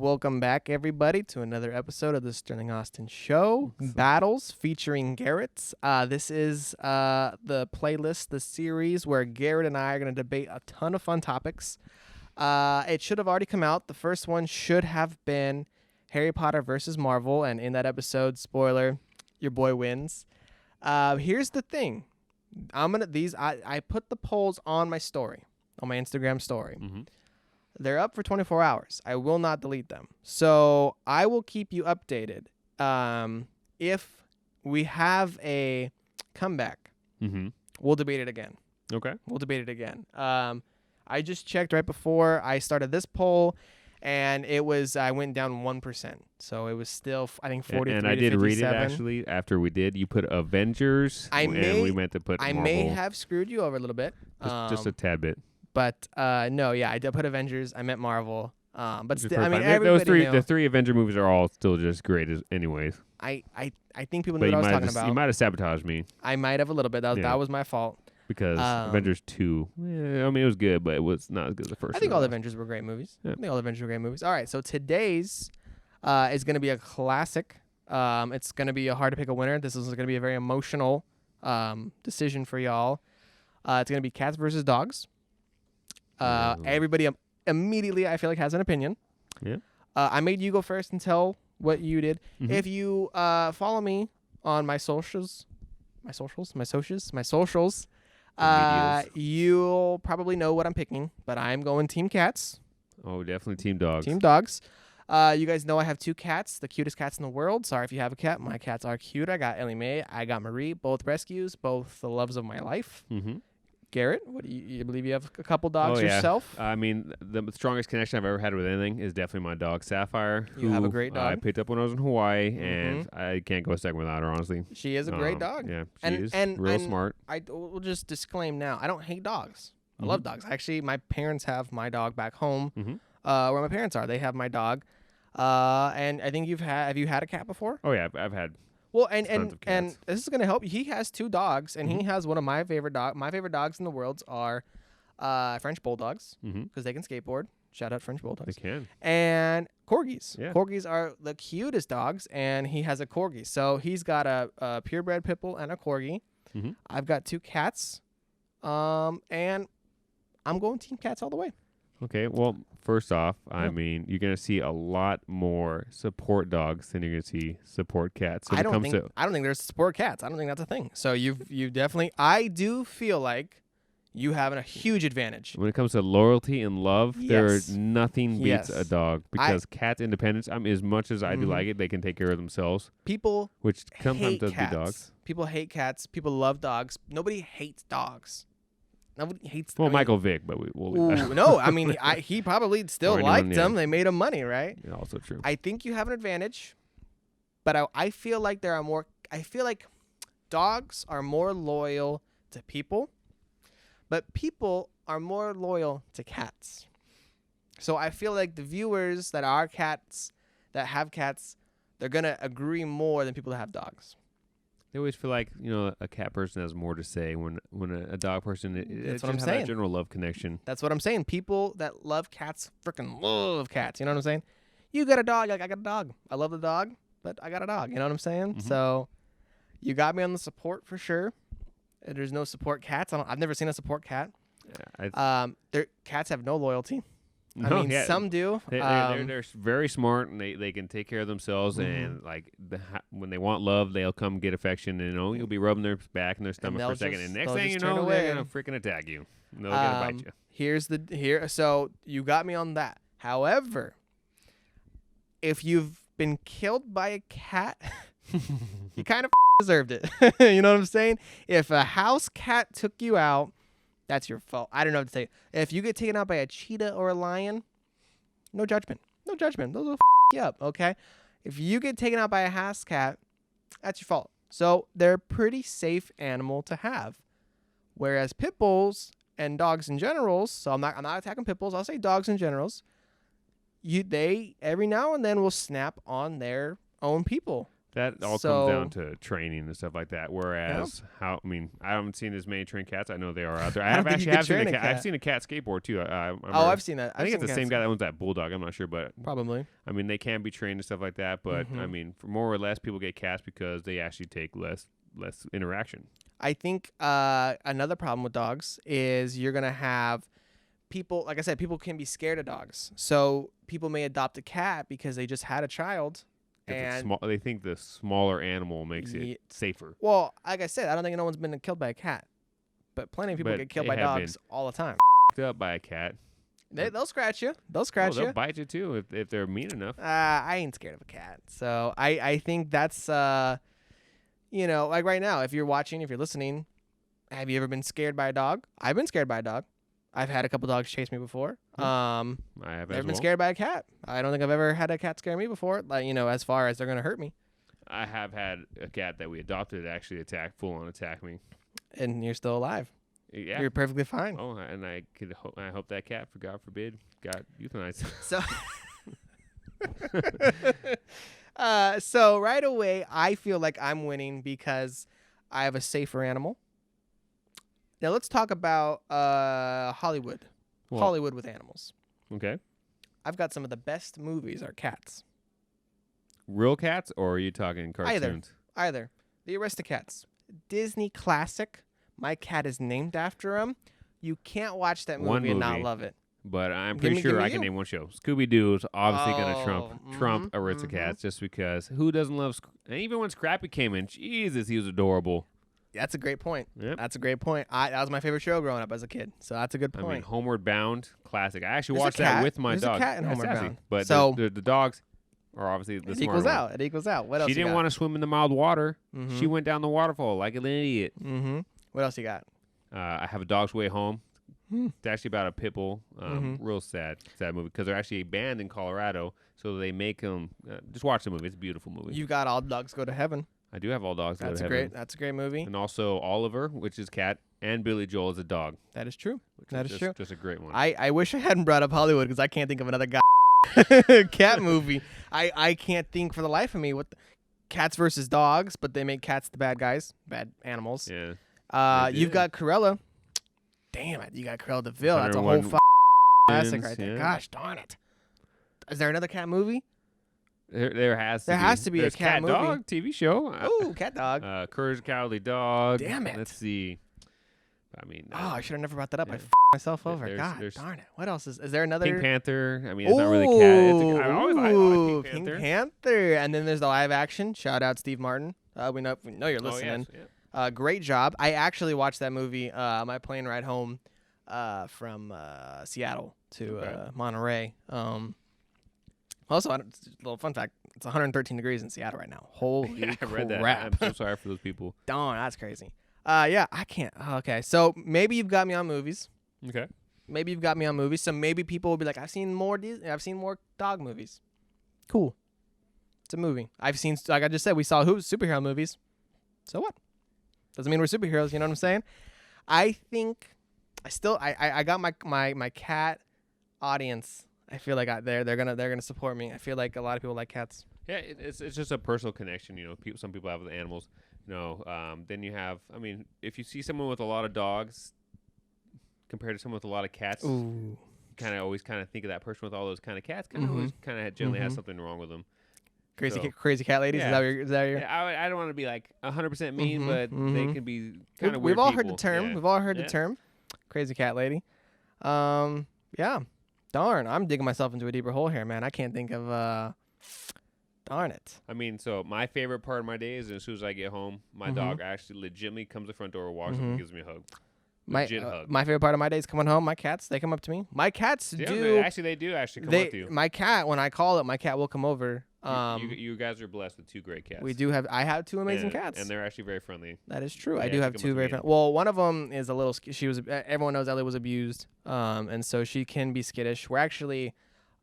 Welcome back, everybody, to another episode of the Sterling Austin Show, Battles featuring Garrett. This is the playlist, the series where Garrett and I are going to debate a ton of fun topics. It should have already come out. The first one should have been Harry Potter versus Marvel, and in that episode, spoiler, your boy wins. Here's the thing. I put the polls on my story, on my Instagram story. Mm-hmm. They're up for 24 hours. I will not delete them. So I will keep you updated. If we have a comeback, we'll debate it again. Okay. We'll debate it again. I just checked right before I started this poll, and I went down 1%. So it was still, I think, 43 and to 57. I did read it, actually, after we did. You put Avengers, and we meant to put Marvel. may have screwed you over a little bit. Just a tad bit. But no, yeah, I did put Avengers. I meant Marvel. But still, the three Avenger movies are all still just great anyways. I think people knew what I was talking about. You might have sabotaged me. I might have a little bit. That was my fault. Because Avengers 2, it was good, but it was not as good as the first. I think all the Avengers were great movies. Yeah. All right, so today's is going to be a classic. It's going to be hard to pick a winner. This is going to be a very emotional decision for y'all. It's going to be cats versus dogs. Everybody immediately, I feel like, has an opinion. Yeah. I made you go first and tell what you did. Mm-hmm. If you you'll probably know what I'm picking. But I'm going Team Cats. Oh, definitely Team Dogs. Team Dogs. You guys know I have two cats, the cutest cats in the world. Sorry if you have a cat. My cats are cute. I got Ellie Mae. I got Marie. Both rescues. Both the loves of my life. Mm-hmm. Garrett, what do you believe you have a couple dogs yourself? I mean, the strongest connection I've ever had with anything is definitely my dog, Sapphire. You have a great dog. I picked up when I was in Hawaii, and I can't go a second without her, honestly. She is a great dog. Yeah, she is real smart. I will just disclaim now, I don't hate dogs. I love dogs. Actually, my parents have my dog back home where my parents are. They have my dog. And I think have you had a cat before? Oh, yeah, I've had. Well, and this is going to help. He has two dogs, and he has one of my favorite dogs. My favorite dogs in the world are French Bulldogs, because they can skateboard. Shout out French Bulldogs. They can. And Corgis. Yeah. Corgis are the cutest dogs, and he has a Corgi. So he's got a purebred pit bull and a Corgi. I've got two cats, and I'm going Team Cats all the way. Okay, well, first off, I mean, you're going to see a lot more support dogs than you're going to see support cats. I don't think there's support cats. I don't think that's a thing. So you definitely, I do feel like you have a huge advantage. When it comes to loyalty and love, nothing beats a dog, because cats' independence, as much as I do like it, they can take care of themselves. People which sometimes does cats. be dogs. People hate cats. People love dogs. Nobody hates dogs. Nobody hates. Michael Vick, but we'll leave that. No, I mean he probably still liked them. They made him money, right? Yeah, also true. I think you have an advantage, but I feel like there are more. I feel like dogs are more loyal to people, but people are more loyal to cats. So I feel like the viewers that are cats, that have cats, they're gonna agree more than people that have dogs. They always feel like, a cat person has more to say when a dog person. That's what I'm saying. That general love connection. That's what I'm saying. People that love cats freaking love cats. You know what I'm saying? You got a dog. Like, I got a dog. I love the dog, but I got a dog. You know what I'm saying? So you got me on the support for sure. There's no support cats. I've never seen a support cat. Yeah, cats have no loyalty. No, some do. They're very smart, and they can take care of themselves. And when they want love, they'll come get affection. And you'll be rubbing their back and their stomach for a second, and next thing you know, they're gonna freaking attack you. They're gonna bite you. So you got me on that. However, if you've been killed by a cat, you kind of deserved it. You know what I'm saying? If a house cat took you out, that's your fault. I don't know what to say. If you get taken out by a cheetah or a lion, no judgment. No judgment. Those will you up, okay? If you get taken out by a house cat, that's your fault. So they're a pretty safe animal to have. Whereas pit bulls and dogs in general, so I'm not attacking pit bulls. I'll say dogs in general. They every now and then will snap on their own people. That all comes down to training and stuff like that. Whereas, I haven't seen as many trained cats. I know they are out there. I've seen a cat. I've seen a cat skateboard too. I've seen that. I think it's the same guy that owns that bulldog. I'm not sure, but probably. I mean, they can be trained and stuff like that. But I mean, for more or less, people get cats because they actually take less interaction. I think another problem with dogs is you're gonna have people. Like I said, people can be scared of dogs. So people may adopt a cat because they just had a child. And they think the smaller animal makes it safer. Well, like I said, I don't think no one's been killed by a cat, but plenty of people get killed by dogs all the time. Up by a cat. They'll scratch you. They'll bite you too if they're mean enough. I ain't scared of a cat, so I think that's like right now, if you're listening, have you ever been scared by a dog? I've been scared by a dog. I've had a couple dogs chase me before. I have never been scared by a cat. I don't think I've ever had a cat scare me before. Like, as far as they're gonna hurt me. I have had a cat that we adopted actually full on attack me. And you're still alive. Yeah, you're perfectly fine. Oh, and I hope that cat, for God forbid, got euthanized. So right away, I feel like I'm winning because I have a safer animal. Now let's talk about Hollywood. What? Hollywood with animals. Okay. I've got some of the best movies are cats. Real cats, or are you talking cartoons? Either. The Aristocats. Disney classic. My cat is named after him. You can't watch that movie and not love it. But I'm pretty sure I can name one show. Scooby-Doo is obviously going to trump Aristocats just because who doesn't love... And even when Scrappy came in, Jesus, he was adorable. That's a great point. Yep. That's a great point. That was my favorite show growing up as a kid, so that's a good point. I mean, Homeward Bound, classic. I actually watched that with my dog. There's a cat in Homeward Bound. But so the dogs are obviously the smart equals out. It equals out. What else She didn't want to swim in the mild water. She went down the waterfall like an idiot. What else you got? I Have a Dog's Way Home. It's actually about a pit bull. Real sad movie because they're actually banned in Colorado, so they make them. Just watch the movie. It's a beautiful movie. You got All Dogs Go to Heaven. I do have All Dogs Go to Heaven. That's a great movie. And also Oliver, which is cat, and Billy Joel is a dog. That is true. Just a great one. I wish I hadn't brought up Hollywood because I can't think of another cat movie. I can't think for the life of me what cats versus dogs, but they make cats the bad guys, bad animals. Yeah. You've got Cruella. Damn it, you got Cruella de Vil. That's a whole classic right there. Yeah. Gosh darn it. Is there another cat movie? There has to be. There's a cat movie. Dog TV show. Ooh, Cat Dog. Courage the Cowardly Dog. Damn it. Let's see. I mean. I should have never brought that up. I myself over. God darn it. What else is there another? Pink Panther. I mean, it's not really cat. I always like Pink Panther. Pink Panther. And then there's the live action. Shout out Steve Martin. We know you're listening. Oh, yes. Yeah. Great job. I actually watched that movie on my plane ride home from Seattle to Monterey. Also, a little fun fact, it's 113 degrees in Seattle right now. Holy crap. I read that. I'm so sorry for those people. Darn, that's crazy. Yeah, I can't. Okay, so maybe you've got me on movies. Okay. Maybe you've got me on movies, so maybe people will be like, I've seen more dog movies. Cool. It's a movie. I've seen, like I just said, we saw superhero movies. So what? Doesn't mean we're superheroes, you know what I'm saying? I think I got my cat audience. I feel like they're gonna support me. I feel like a lot of people like cats. Yeah, it's just a personal connection. Some people have with animals. Then you have. I mean, if you see someone with a lot of dogs compared to someone with a lot of cats, you kind of always think of that person with all those kind of cats. Always generally has something wrong with them. Crazy cat ladies. Yeah. Is that your? Yeah, I don't want to be like 100% mean, but they can be kind of weird. We've all people. heard the term. Yeah. We've all heard the term. Crazy cat lady. Yeah. Darn, I'm digging myself into a deeper hole here, man. I can't think of. Darn it. I mean, so my favorite part of my day is as soon as I get home, my dog actually legitimately comes to the front door, walks up, and gives me a hug. My favorite part of my day is coming home. My cats, they come up to me. My cats do. They do actually come up to you. My cat, when I call it, my cat will come over. You guys are blessed with two great cats. We do have. I have two amazing cats, and they're actually very friendly. That is true. I do have two very friendly. Well, one of them is a little. She was. Everyone knows Ellie was abused, and so she can be skittish. We're actually,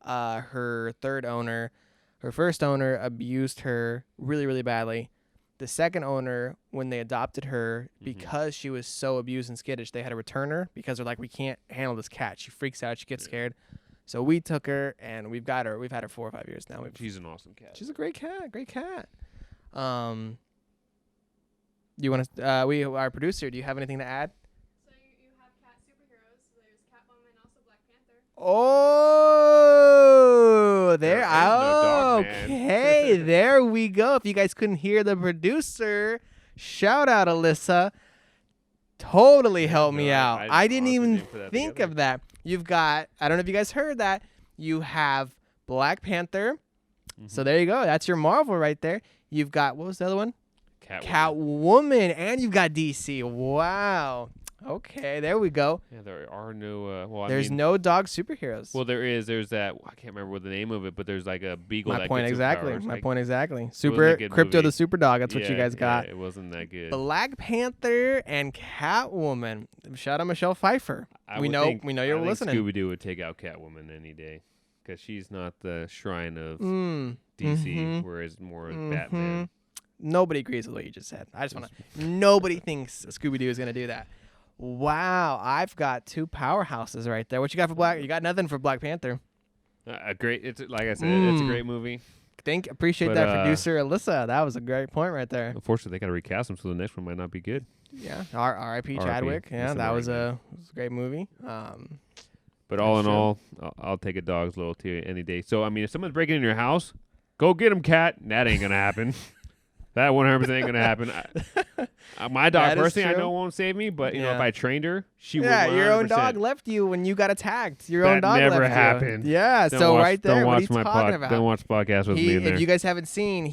her third owner, her first owner abused her really, really badly. The second owner, when they adopted her, because she was so abused and skittish, they had to return her because they're like, we can't handle this cat. She freaks out. She gets scared. So we took her, and we've got her. We've had her 4 or 5 years now. She's an awesome cat. She's a great cat. Great cat. You want to? Our producer. Do you have anything to add? So you have cat superheroes. So there's Catwoman, also Black Panther. Oh, there. There is no dog man. Okay, there we go. If you guys couldn't hear the producer, shout out Alyssa. Totally helped me out. I didn't even think of that. You've got. I don't know if you guys heard that. You have Black Panther. Mm-hmm. So there you go. That's your Marvel right there. You've got, what was the other one? Catwoman. And you've got DC. Wow. Okay, there we go. Yeah, there are no. There's no dog superheroes. Well, there is. There's that. I can't remember what the name of it, but there's like a beagle. My that point gets exactly. superpowers. My point exactly. Super Crypto the Super Dog. That's what you guys got. Yeah, it wasn't that good. Black Panther and Catwoman. Shout out Michelle Pfeiffer. We know you're listening. Scooby-Doo would take out Catwoman any day because she's not the shrine of DC, whereas more Batman. Nobody agrees with what you just said. I just want to. Nobody thinks Scooby-Doo is going to do that. Wow, I've got two powerhouses right there. What you got for Black? You got nothing for Black Panther. Great. It's like I said, it's a great movie. Appreciate that, producer Alyssa. That was a great point right there. Unfortunately, they got to recast him, so the next one might not be good. Yeah, R.I.P. Chadwick. Yeah, that was a great movie. But all in all, I'll take a dog's loyalty any day. So I mean, if someone's breaking in your house, go get him, cat. That ain't gonna happen. That 100% ain't gonna happen. My dog, personally, I know won't save me, but you know, if I trained her, she would. Yeah, your own dog left you when you got attacked. Your own dog left you. That never happened. Yeah, right there. What are you talking about? Don't watch the podcast with me in there. If you guys haven't seen,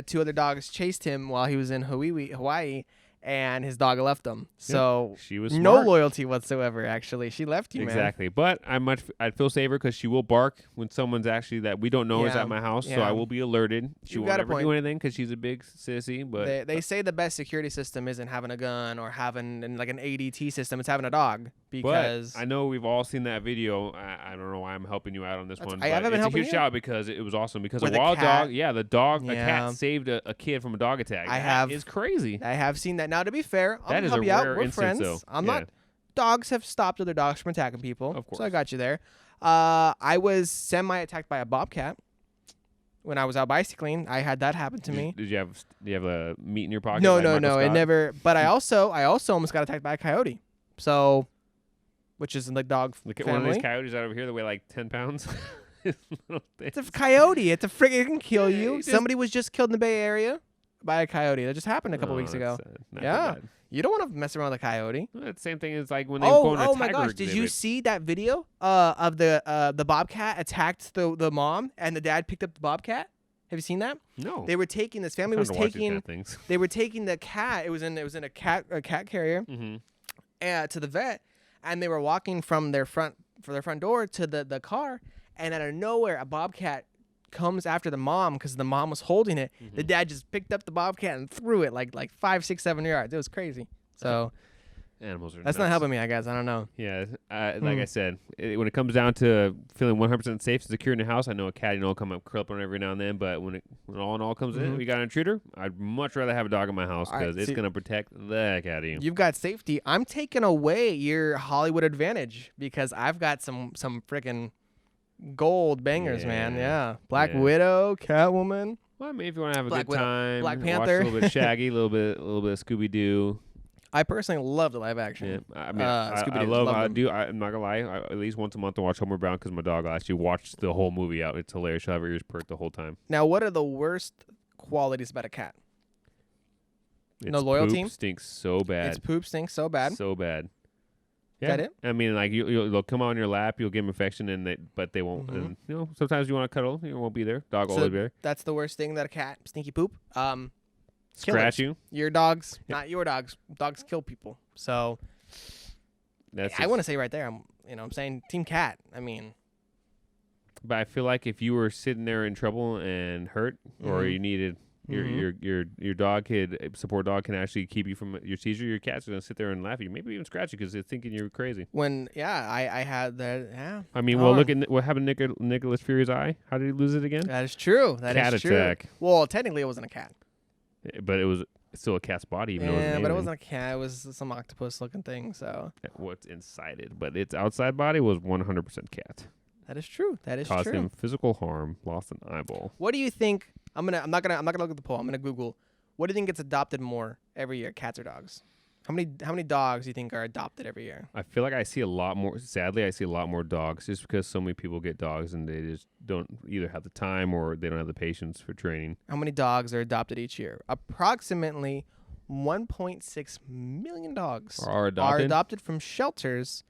two other dogs chased him while he was in Hawaii. And his dog left him. So she was no loyalty whatsoever, actually. She left you, exactly. But I'd feel safer because she will bark when someone's actually that we don't know is at my house. So I will be alerted. She won't ever do anything because she's a big sissy. But they say the best security system isn't having a gun or having like an ADT system. It's having a dog. Because I know we've all seen that video. I don't know why I'm helping you out on this one. I haven't been helping you. It's a huge shout because it was awesome. Because a wild dog, a cat saved a kid from a dog attack. It's crazy. I have seen that. Now, to be fair, I'm help you out. We're friends. I'm not. Dogs have stopped other dogs from attacking people. Of course. So I got you there. I was semi-attacked by a bobcat when I was out bicycling. I had that happen to me. Did you have a meat in your pocket? No. It never. But I also almost got attacked by a coyote. So, which is in the dog family. One of these coyotes out over here that weigh like 10 pounds. It's a coyote. It's a freaking. It can kill you. Somebody was just killed in the Bay Area by a coyote. That just happened a couple weeks ago. Yeah. You don't want to mess around with a coyote. Well, the same thing as like when they go on a tiger Oh my gosh! exhibit. Did you see that video of the bobcat attacked the mom and the dad picked up the bobcat? Have you seen that? No. They were taking this family was taking they were taking the cat. It was in a cat carrier to the vet, and they were walking from their front door to the car, and out of nowhere a bobcat comes after the mom because the mom was holding it. The dad just picked up the bobcat and threw it like 5, 6, 7 yards. It was crazy. So animals are that's not helping me, I guess. I don't know. Yeah, like I said, when it comes down to feeling 100% safe and secure in the house, I know a cat, will come up, curl up on every now and then. But when all in all comes in, we got an intruder. I'd much rather have a dog in my house because it's gonna protect the heck out of you. You've got safety. I'm taking away your Hollywood advantage because I've got some freaking gold bangers, man. Yeah. Black Widow, Catwoman. Well, I mean, if you want to have a good time, Black Panther, watch a little bit of Shaggy, a little bit of Scooby-Doo. I personally love the live action. Yeah. I mean, I'm not gonna lie. At least once a month I watch Homer Brown because my dog will actually watch the whole movie out. It's hilarious. She'll have her ears perked the whole time. Now, what are the worst qualities about a cat? No loyalty. Poop stinks so bad. Its poop stinks so bad. So bad. Yeah. Is that it? I mean, like they'll come on your lap, you'll give them affection, but they won't. And, sometimes you want to cuddle, you won't be there. Dog will always be there. That's the worst thing that a cat stinky poop. Scratch you. Your dogs, not your dogs. Dogs kill people. So I want to say right there, I'm saying Team Cat. I mean, but I feel like if you were sitting there in trouble and hurt, or you needed. Your dog support dog can actually keep you from your seizure. Your cat's gonna sit there and laugh at you, maybe even scratch you because they're thinking you're crazy. I had that. Yeah. I mean, look at what happened to Nicholas Fury's eye. How did he lose it again? That is true. Cat attack. Well, technically, it wasn't a cat. But it was still a cat's body. Even though it wasn't a cat. It was some octopus-looking thing. So what's inside it, but its outside body was 100% cat. That is true. That is Caused true. him physical harm, lost an eyeball. What do you think? I'm not gonna look at the poll. I'm gonna Google. What do you think gets adopted more every year, cats or dogs? How many dogs do you think are adopted every year? I feel like I see a lot more. Sadly, I see a lot more dogs just because so many people get dogs and they just don't either have the time or they don't have the patience for training. How many dogs are adopted each year? Approximately 1.6 million dogs Are adopted from shelters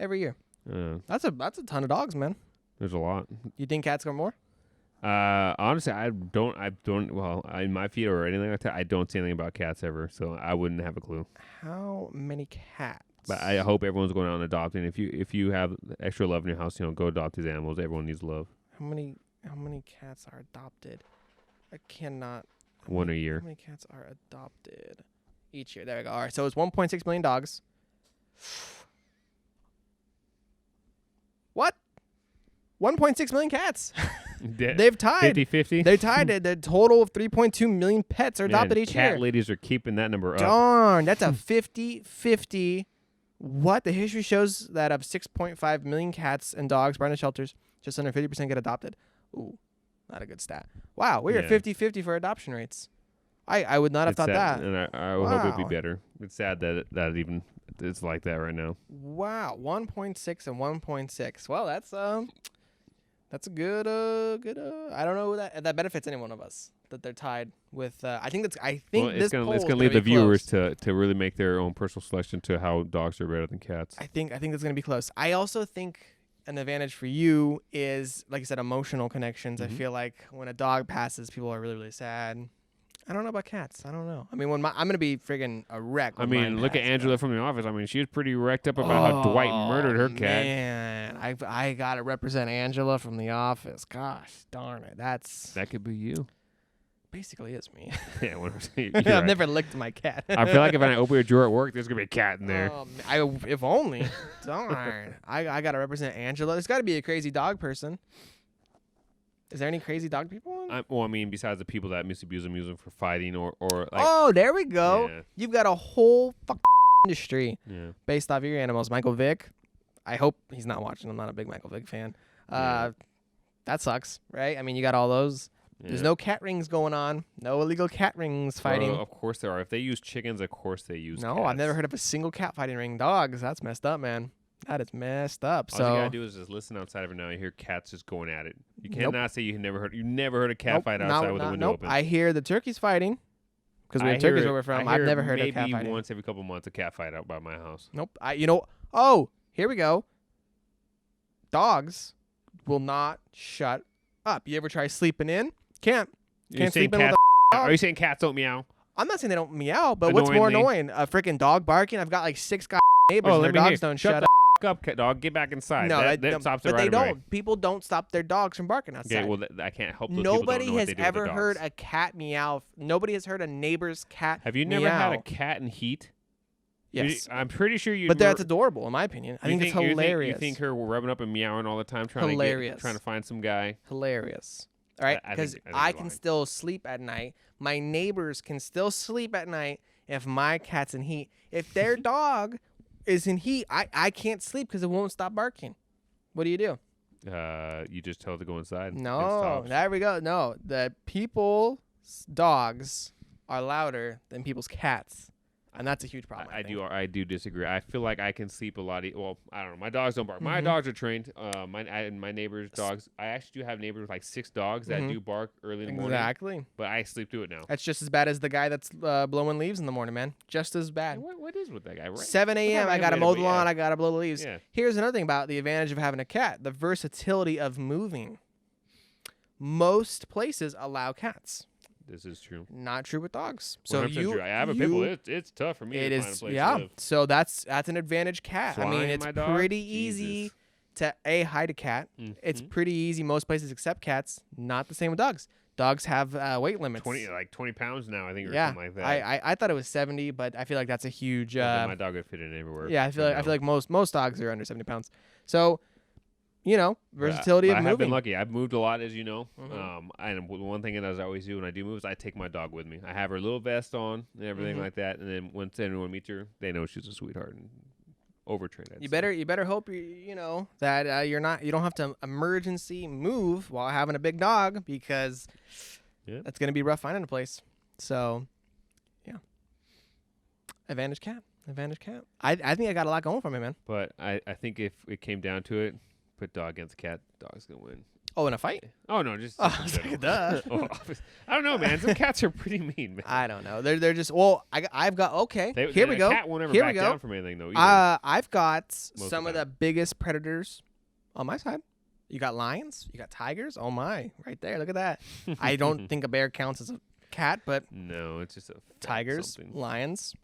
every year. That's a ton of dogs, man. There's a lot. You think cats are more? Honestly, I don't. Well, in my feed or anything like that, I don't see anything about cats ever, so I wouldn't have a clue. How many cats? But I hope everyone's going out and adopting. If you have extra love in your house, go adopt these animals. Everyone needs love. How many cats are adopted? I cannot. One a year. How many cats are adopted each year? There we go. All right, so it's 1.6 million dogs. What? 1.6 million cats. They've tied 50-50. They tied it. The total of 3.2 million pets are adopted each year. Cat ladies are keeping that number up. Darn, that's a 50-50. What? The history shows that of 6.5 million cats and dogs brought into shelters, just under 50% get adopted. Ooh, not a good stat. Wow, we are 50-50 for adoption rates. I would not have thought sad, that. And I would hope it'd be better. It's sad that even it's like that right now. Wow, 1.6 and 1.6. Well, that's a good I don't know that benefits any one of us that they're tied with. I think it's gonna lead the viewers to really make their own personal selection to how dogs are better than cats. I think that's gonna be close. I also think an advantage for you is, like you said, emotional connections. I feel like when a dog passes, people are really, really sad. I don't know about cats. I don't know. I mean, when I'm gonna be friggin' a wreck. I mean, look at Angela from The Office. I mean, she was pretty wrecked up about how Dwight murdered her cat. Man, I gotta represent Angela from The Office. Gosh darn it, that could be you. Basically is me. Yeah, I've never licked my cat. I feel like if I open a drawer at work, there's gonna be a cat in there. If only. Darn. I gotta represent Angela. There's got to be a crazy dog person. Is there any crazy dog people? I mean, besides the people that misabuse them, use them for fighting or like. Oh, there we go. Yeah. You've got a whole industry based off of your animals. Michael Vick. I hope he's not watching. I'm not a big Michael Vick fan. That sucks, right? I mean, you got all those. Yeah. There's no cat rings going on. No illegal cat rings fighting. Of course there are. If they use chickens, of course they use No, cats. I've never heard of a single cat fighting ring. Dogs, that's messed up, man. That is messed up. All you gotta do is just listen outside every now and you hear cats just going at it. You cannot say you never heard a cat fight outside with the window open. I hear the turkeys fighting because we have turkeys where we're from. I've never heard a cat fighting. Maybe once every couple months a cat fight out by my house. Nope. Oh, here we go. Dogs will not shut up. You ever try sleeping in? Can't sleep in with a dog. Are you saying cats don't meow? I'm not saying they don't meow, but what's more annoying? A freaking dog barking? I've got like 6 neighbors and their dogs don't shut up. Up, dog. Get back inside. No, that stops it right away. But they don't. People don't stop their dogs from barking outside. Okay, well, I can't help those Nobody people has ever heard a cat meow. Nobody has heard a neighbor's cat Have you never had a cat in heat? Yes. I'm pretty sure you. But that's adorable, in my opinion. I think it's hilarious. You think her rubbing up and meowing all the time, trying to find some guy? Hilarious. All right, because I can still sleep at night. My neighbors can still sleep at night if my cat's in heat. If their dog is in heat, I can't sleep because it won't stop barking. What do? You just tell it to go inside. No, there we go. No, the people's dogs are louder than people's cats. And that's a huge problem. I do disagree. I feel like I can sleep a lot. Well, I don't know. My dogs don't bark. My dogs are trained. My neighbor's dogs. I actually do have neighbors with like 6 dogs that do bark early in the morning. Exactly. But I sleep through it now. That's just as bad as the guy that's blowing leaves in the morning, man. Just as bad. What is with that guy? Right? 7 a.m. I gotta mow the lawn. I gotta blow the leaves. Yeah. Here's another thing about the advantage of having a cat: the versatility of moving. Most places allow cats. This is true. Not true with dogs. So I have a pit bull. It's tough for me to find a place to live. So that's an advantage cat. I mean, it's pretty easy to hide a cat. It's pretty easy most places except cats. Not the same with dogs. Dogs have weight limits. 20 pounds now, I think, or something like that. I thought it was 70, but I feel like that's a huge. My dog would fit in everywhere. Yeah, I feel like most dogs are under 70 pounds. So. Versatility of moving. I've been lucky. I've moved a lot, as you know. And one thing that I always do when I do move is I take my dog with me. I have her little vest on and everything like that. And then once anyone meets her, they know she's a sweetheart. And overtrained. You better hope that you don't have to emergency move while having a big dog, because that's gonna be rough finding a place. So, yeah. Advantage cat. I think I got a lot going for me, man. But I think if it came down to it, put dog against cat, dog's gonna win. Oh, in a fight? Oh no, just I was like, duh. I don't know, man. Some cats are pretty mean, man. I don't know. They're just I've got here we go. Cat won't ever back down from anything though. I've got Most some of of the biggest predators on my side. You got lions, you got tigers. Oh my, right there. Look at that. I don't think a bear counts as a cat, but no, it's just a tigers, something. Lions,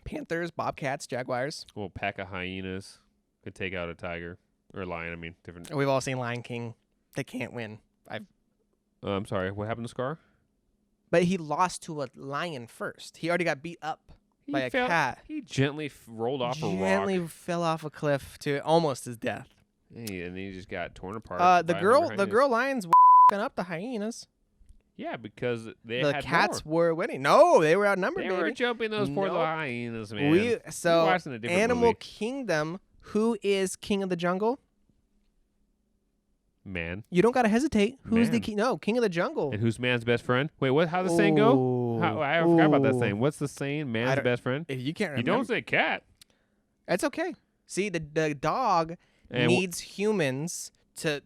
panthers, bobcats, jaguars. Well, a pack of hyenas could take out a tiger or a lion. I mean, different. We've all seen Lion King. They can't win. I'm sorry. What happened to Scar? But he lost to a lion first. He already got beat up by a cat. He gently rolled off a rock. Gently fell off a cliff to almost his death. Hey, and then he just got torn apart. The girl lions were up the hyenas. Yeah, because the had cats more. were winning. No, they were outnumbered. They baby. were jumping those poor little hyenas, man. You're watching a different Animal movie. Kingdom. Who is king of the jungle? Man. You don't gotta hesitate. Who's the Man. king? No, king of the jungle. And who's man's best friend? Wait, what? How the saying go? I forgot about that saying. What's the saying? Man's best friend? If you can't remember, You don't say cat. It's okay. See, the dog needs humans to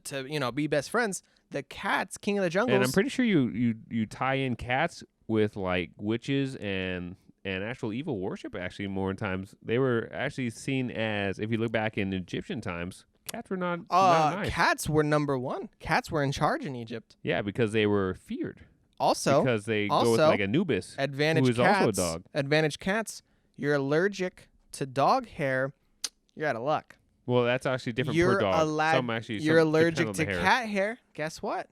be best friends. The cat's king of the jungle. And I'm pretty sure you tie in cats with like witches and actual evil worship. Actually, more times they were actually seen as, if you look back in Egyptian times, cats were not nice. Cats were number one. Cats were in charge in Egypt. Yeah, because they were feared. Also, because they go with like Anubis, advantage who is cats, also a dog. Advantage cats. You're allergic to dog hair. You're out of luck. Well, that's actually different per dog. You're allergic to cat hair. Guess what?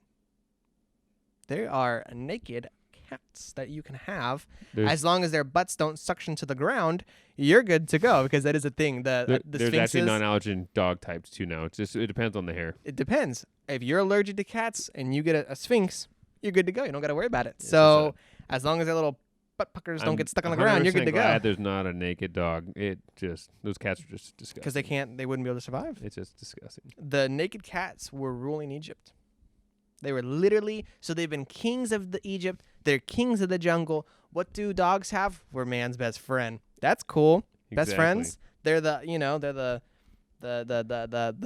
There are naked cats that you can have. As long as their butts don't suction to the ground, you're good to go, because that is a thing. The there's actually non-allergen dog types too now. It depends on the hair. It depends. If you're allergic to cats and you get a sphinx, you're good to go. You don't got to worry about it. So as long as their little butt puckers don't get stuck on the ground, you're good to go. Glad there's not a naked dog. Those cats are just disgusting. Because they wouldn't be able to survive. It's just disgusting. The naked cats were ruling Egypt. They were literally, so they've been kings of Egypt. They're kings of the jungle. What do dogs have? We're man's best friend. That's cool. Exactly. Best friends. They're the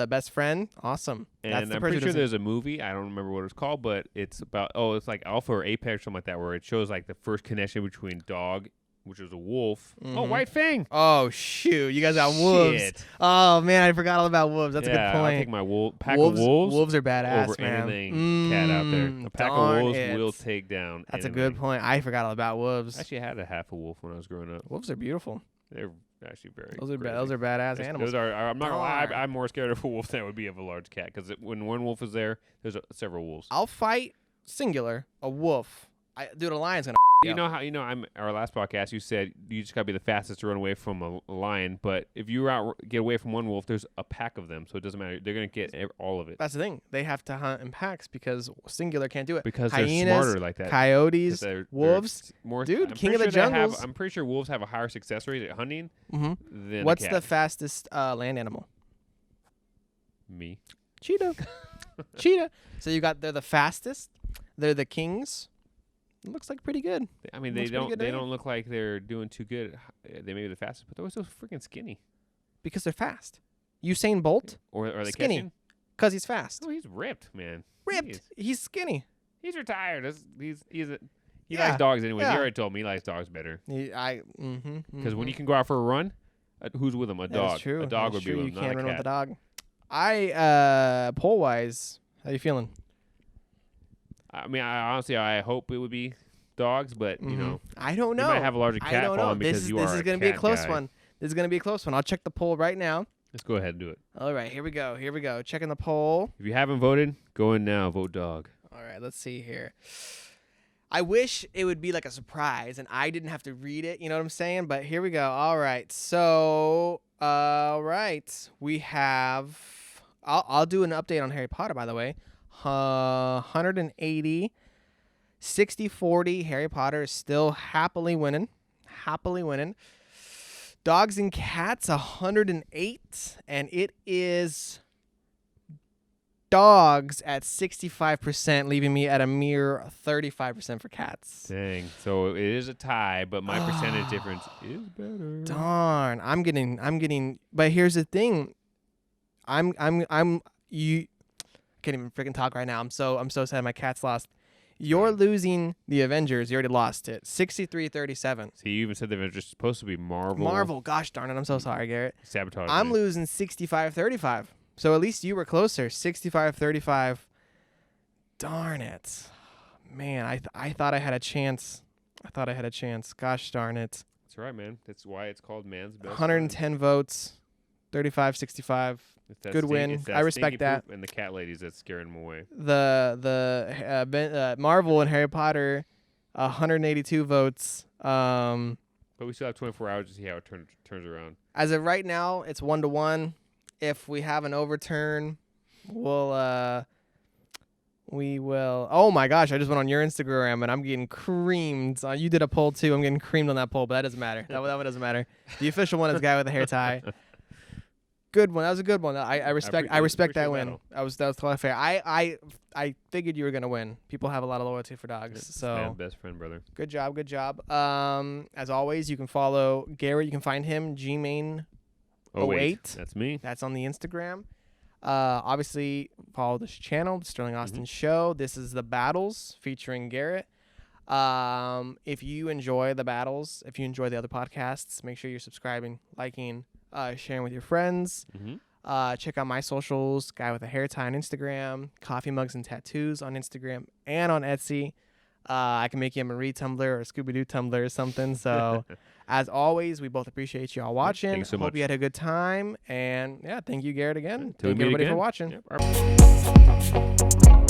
best friend. Awesome. And I'm pretty sure there's a movie, I don't remember what it's called, but it's about, it's like Alpha or Apex or something like that, where it shows like the first connection between dog, which is a wolf. Mm-hmm. Oh, White Fang. Oh, shoot. You guys got wolves. Shit. Oh, man, I forgot all about wolves. That's a good point. I'll take my pack of wolves. Wolves are badass, over man. anything cat out there. A pack of wolves will take down That's anything. a good point. I forgot all about wolves. I actually had a half a wolf when I was growing up. Wolves are beautiful. They're actually very Those are crazy. badass animals. I'm not gonna lie, I'm more scared of a wolf than I would be of a large cat, because when one wolf is there, there's several wolves. I'll fight singular a wolf. Dude, a lion's gonna. I'm our last podcast. You said you just gotta be the fastest to run away from a lion, but if you get away from one wolf, there's a pack of them, so it doesn't matter. They're gonna get all of it. That's the thing. They have to hunt in packs, because singular can't do it. Because hyenas, they're smarter like that. Coyotes, wolves. Dude, king of the jungles. I'm pretty sure wolves have a higher success rate at hunting than What's a cat. the fastest land animal? Me. Cheetah. Cheetah. So they're the fastest. They're the kings. It looks like pretty good. I mean, they don't look like they're doing too good. They may be the fastest, but they're so freaking skinny. Because they're fast. Usain Bolt. Or are they skinny? catching? Because he's fast. Oh, he's ripped, man. Ripped. He's skinny. He's retired. He likes dogs anyway. Yeah. He already told me he likes dogs better. Because when you can go out for a run, who's with him? A dog. That's true. A dog That's would be with him, You not can't a run cat. with the dog. Pole wise, how you feeling? I mean, I hope it would be dogs, but you know, I don't know. You might have a larger cat following because this you are. This is going to be a close one. This is going to be a close one. I'll check the poll right now. Let's go ahead and do it. All right, here we go. Checking the poll. If you haven't voted, go in now. Vote dog. All right, let's see here. I wish it would be like a surprise and I didn't have to read it. You know what I'm saying? But here we go. All right. So, we have. I'll do an update on Harry Potter, by the way. 180, 60-40. Harry Potter is still happily winning. Dogs and cats, 108. And it is dogs at 65%, leaving me at a mere 35% for cats. Dang. So it is a tie, but my percentage difference is better. Darn. I'm getting. But here's the thing. You can't even freaking talk right now. I'm so sad my cat's lost. You're losing the Avengers. You already lost it. 63-37. See, you even said the Avengers is supposed to be Marvel. Marvel. Gosh darn it. I'm so sorry, Garrett. Sabotage. I'm losing 65-35. So at least you were closer. 65-35. Darn it. Man, I thought I had a chance. Gosh darn it. That's right, man. That's why it's called Man's Best 110 votes. 35-65. Good win. I respect that. And the cat ladies that's scaring them away. The Marvel and Harry Potter, 182 votes. But we still have 24 hours to see how it turns around. As of right now, it's 1-1. If we have an overturn, we will. Oh my gosh! I just went on your Instagram and I'm getting creamed. You did a poll too. I'm getting creamed on that poll, but that doesn't matter. That one doesn't matter. The official one is guy with the hair tie. Good one. That was a good one. I respect that win. That was totally fair. I figured you were gonna win. People have a lot of loyalty for dogs. So best friend, brother. Good job. As always, you can follow Garrett. You can find him GMain08. That's me. That's on the Instagram. Obviously, follow this channel, the Sterling Austin Show. This is the battles featuring Garrett. If you enjoy the battles, if you enjoy the other podcasts, make sure you're subscribing, liking, sharing with your friends. Check out my socials, Guy with a Hair Tie on Instagram, Coffee Mugs and Tattoos on Instagram and on Etsy. I can make you a Marie Tumblr or a Scooby-Doo Tumblr or something. So, as always, we both appreciate you all watching. Thanks so much. Hope you had a good time. And, yeah, thank you, Garrett, again. Till Thank you, everybody, again. for watching. Yep.